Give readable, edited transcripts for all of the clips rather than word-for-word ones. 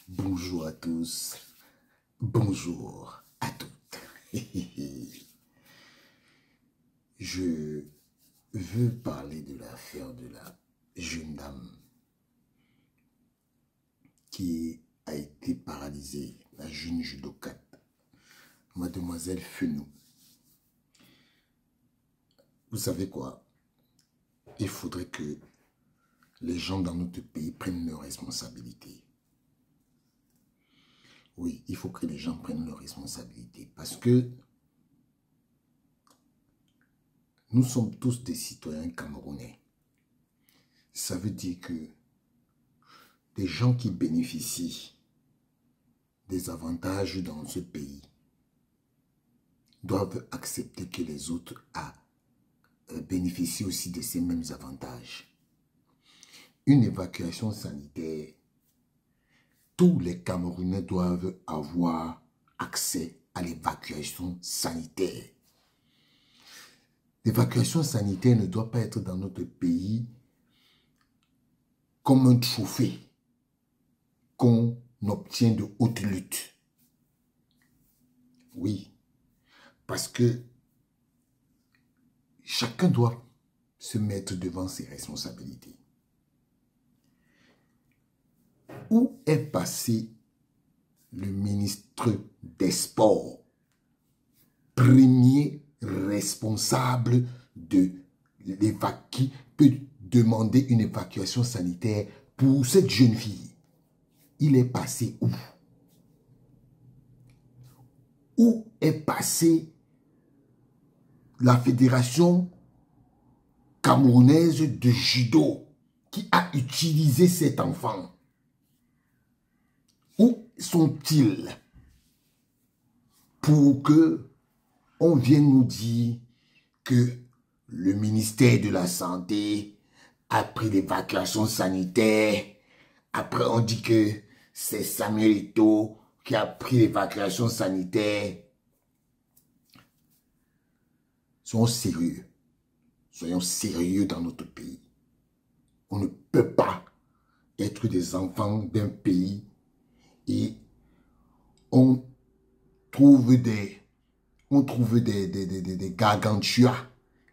Bonjour à tous, bonjour à toutes. Je veux parler de l'affaire de la jeune dame qui a été paralysée, la jeune judokate, mademoiselle Fenou. Vous savez quoi? Il faudrait que les gens dans notre pays prennent leurs responsabilités. Oui, il faut que les gens prennent leurs responsabilités parce que nous sommes tous des citoyens camerounais. Ça veut dire que des gens qui bénéficient des avantages dans ce pays doivent accepter que les autres bénéficient aussi de ces mêmes avantages. Une évacuation sanitaire, tous les Camerounais doivent avoir accès à l'évacuation sanitaire. L'évacuation sanitaire ne doit pas être dans notre pays comme un trophée qu'on obtient de haute lutte. Oui, parce que chacun doit se mettre devant ses responsabilités. Où est passé le ministre des Sports, premier responsable de qui peut demander une évacuation sanitaire pour cette jeune fille? Il est passé où? Où est passé la fédération camerounaise de judo qui a utilisé cet enfant? Où sont-ils pour que on vienne nous dire que le ministère de la Santé a pris l'évacuation sanitaire? Après, on dit que c'est Samuel Eto'o qui a pris l'évacuation sanitaire. Soyons sérieux. Soyons sérieux dans notre pays. On ne peut pas être des enfants d'un pays et on trouve des gargantuas,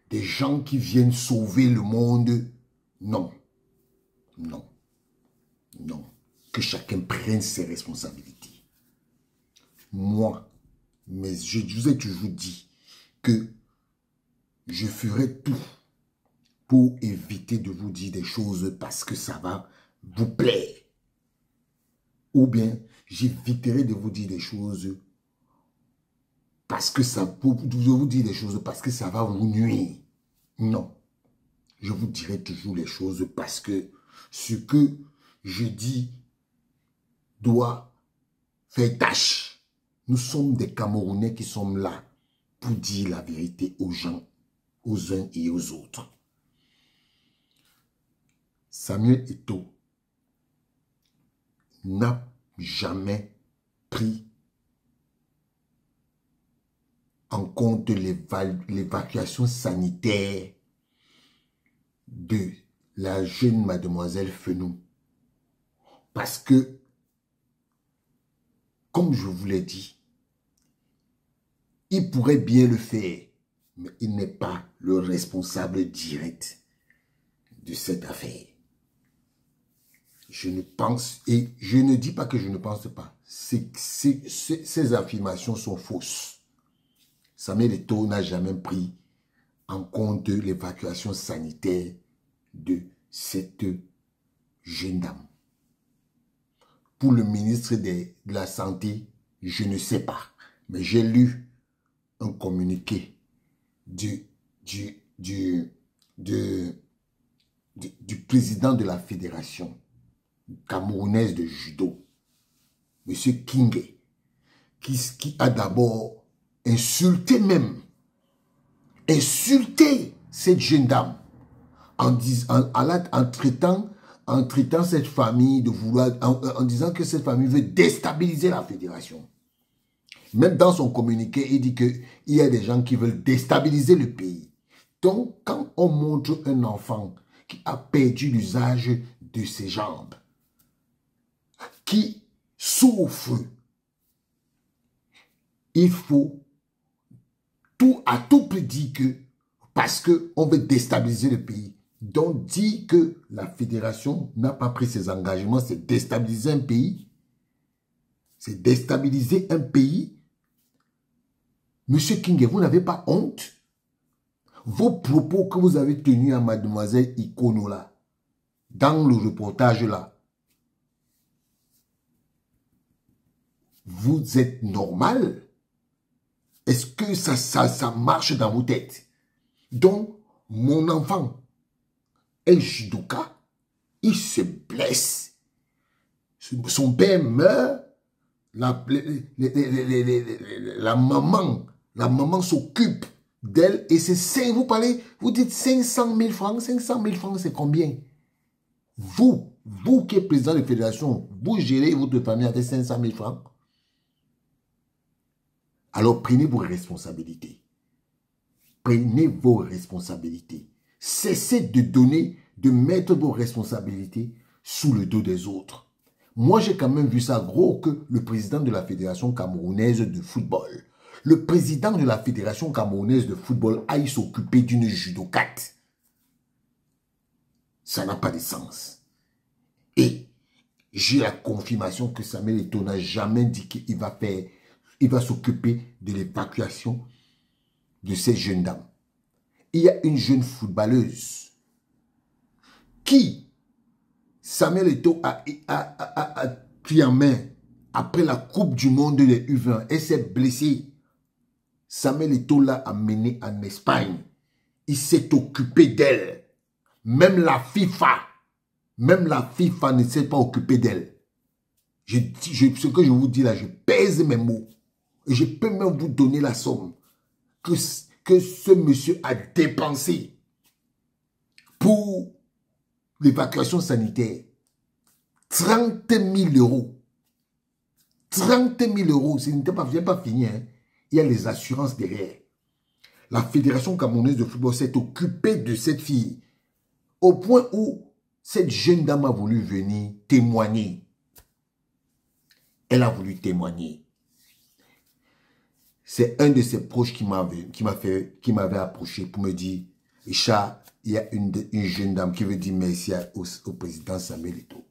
des gens qui viennent sauver le monde. Non, non, non. Que chacun prenne ses responsabilités. Moi, mais je vous ai toujours dit que je ferai tout pour éviter de vous dire des choses parce que ça va vous plaire. Ou bien, j'éviterai de vous dire des choses parce que ça va vous nuire. Non. Je vous dirai toujours les choses parce que ce que je dis doit faire tâche. Nous sommes des Camerounais qui sommes là pour dire la vérité aux gens, aux uns et aux autres. Samuel Eto'o n'a jamais pris en compte l'évacuation sanitaire de la jeune mademoiselle Fenou. Parce que, comme je vous l'ai dit, il pourrait bien le faire, mais il n'est pas le responsable direct de cette affaire. Je ne pense, et je ne dis pas que je ne pense pas, ces affirmations sont fausses. Samuel Eto'o n'a jamais pris en compte l'évacuation sanitaire de cette jeune dame. Pour le ministre de la Santé, je ne sais pas, mais j'ai lu un communiqué du président de la fédération camerounaise de judo, M. Kingé, qui a d'abord insulté cette jeune dame en traitant cette famille de vouloir, en disant que cette famille veut déstabiliser la fédération. Même dans son communiqué, il dit qu'il y a des gens qui veulent déstabiliser le pays. Donc, quand on montre un enfant qui a perdu l'usage de ses jambes, qui souffrent. Il faut à tout prix dire que, parce qu'on veut déstabiliser le pays, donc dire que la fédération n'a pas pris ses engagements, c'est déstabiliser un pays. C'est déstabiliser un pays. Monsieur King, vous n'avez pas honte? Vos propos que vous avez tenus à mademoiselle Ikono là, dans le reportage là, vous êtes normal? Est-ce que ça marche dans vos têtes? Donc, mon enfant est judoka, il se blesse, son père meurt, la maman s'occupe d'elle et c'est, vous dites 500 000 francs, 500 000 francs c'est combien? Vous qui êtes président de la fédération, vous gérez votre famille avec 500 000 francs? Alors prenez vos responsabilités. Prenez vos responsabilités. Cessez de mettre vos responsabilités sous le dos des autres. Moi, j'ai quand même vu ça gros que le président de la Fédération camerounaise de football, le président de la Fédération camerounaise de football aille s'occuper d'une judokate. Ça n'a pas de sens. Et j'ai la confirmation que Samuel Eto'o n'a jamais dit qu'il va s'occuper de l'évacuation de cette jeune dame. Il y a une jeune footballeuse qui, Samuel Eto'o a pris en main après la Coupe du Monde des U20. Elle s'est blessée. Samuel Eto'o l'a amenée en Espagne. Il s'est occupé d'elle. Même la FIFA ne s'est pas occupée d'elle. Ce que je vous dis là, je pèse mes mots. Et je peux même vous donner la somme que ce monsieur a dépensé pour l'évacuation sanitaire. 30 000 euros. 30 000 euros. Ce n'était pas fini. Hein. Il y a les assurances derrière. La Fédération camerounaise de football s'est occupée de cette fille. Au point où cette jeune dame a voulu venir témoigner. Elle a voulu témoigner. C'est un de ses proches qui m'avait approché pour me dire, Richard, il y a une jeune dame qui veut dire merci au président Samuel Eto'o.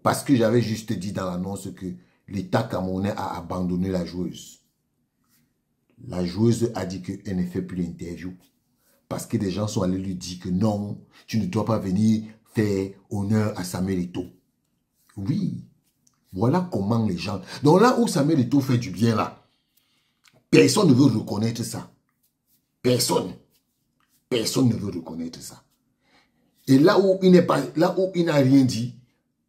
Parce que j'avais juste dit dans l'annonce que l'État camerounais a abandonné la joueuse. La joueuse a dit qu'elle ne fait plus l'interview. Parce que des gens sont allés lui dire que non, tu ne dois pas venir faire honneur à Samuel Eto'o. Oui. Voilà comment les gens... Donc là où Samuel Eto'o fait du bien là, personne ne veut reconnaître ça. Personne. Personne ne veut reconnaître ça. Et là où il n'est pas, là où il n'a rien dit,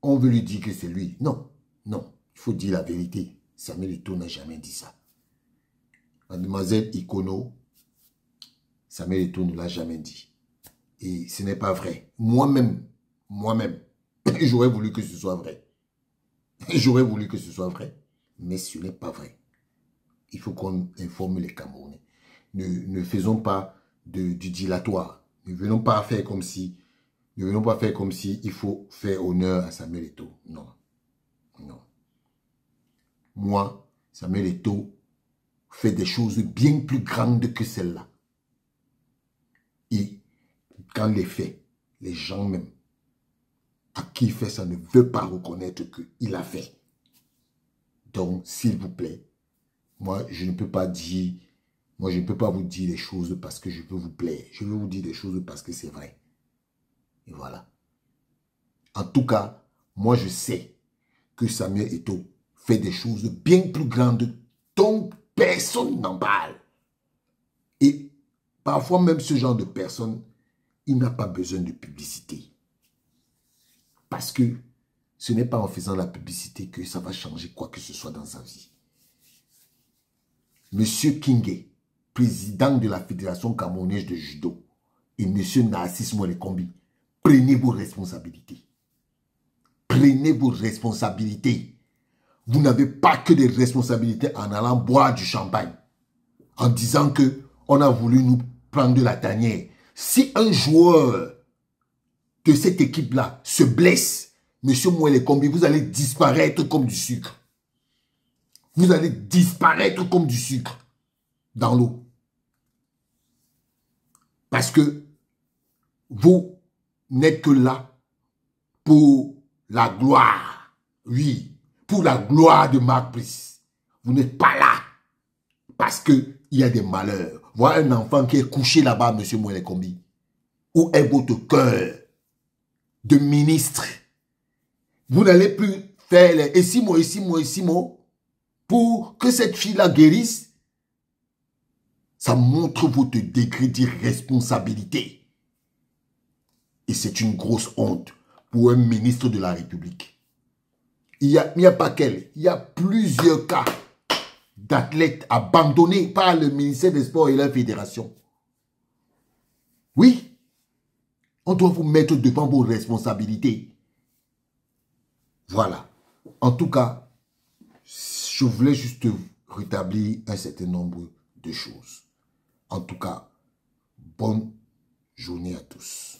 on veut lui dire que c'est lui. Non, non. Il faut dire la vérité. Samuel Eto'o n'a jamais dit ça. Mademoiselle Ikono, Samuel Eto'o ne l'a jamais dit. Et ce n'est pas vrai. Moi-même, j'aurais voulu que ce soit vrai. J'aurais voulu que ce soit vrai, mais ce n'est pas vrai. Il faut qu'on informe les Camerounais. Ne faisons pas du dilatoire. Ne venons pas faire comme si il faut faire honneur à Samuel Eto'o. Non. Non. Moi, Samuel Eto'o fait des choses bien plus grandes que celle-là. Et quand les fait, les gens même, à qui il fait ça ne veut pas reconnaître qu'il a fait. Donc, s'il vous plaît, moi, je ne peux pas vous dire les choses parce que je veux vous plaire. Je veux vous dire des choses parce que c'est vrai. Et voilà. En tout cas, moi, je sais que Samuel Eto'o fait des choses bien plus grandes dont personne n'en parle. Et parfois, même ce genre de personne, il n'a pas besoin de publicité. Parce que ce n'est pas en faisant la publicité que ça va changer quoi que ce soit dans sa vie. Monsieur Kingé, président de la Fédération camerounaise de judo, et Monsieur Narcisse Molekombi, prenez vos responsabilités. Prenez vos responsabilités. Vous n'avez pas que des responsabilités en allant boire du champagne, en disant que on a voulu nous prendre de la tanière. Si un joueur de cette équipe-là se blesse, Monsieur Moelle Kombi, vous allez disparaître comme du sucre. Vous allez disparaître comme du sucre dans l'eau. Parce que vous n'êtes que là pour la gloire. Oui, pour la gloire de Marc Brice. Vous n'êtes pas là parce qu'il y a des malheurs. Voilà un enfant qui est couché là-bas, monsieur Moelle Kombi. Où est votre cœur de ministre? Vous n'allez plus faire les Essimo pour que cette fille-là guérisse. Ça montre votre degré d'irresponsabilité. Et c'est une grosse honte pour un ministre de la République. Il n'y a pas qu'elle. Il y a plusieurs cas d'athlètes abandonnés par le ministère des Sports et la fédération. Oui, on doit vous mettre devant vos responsabilités. Voilà. En tout cas, je voulais juste rétablir un certain nombre de choses. En tout cas, bonne journée à tous.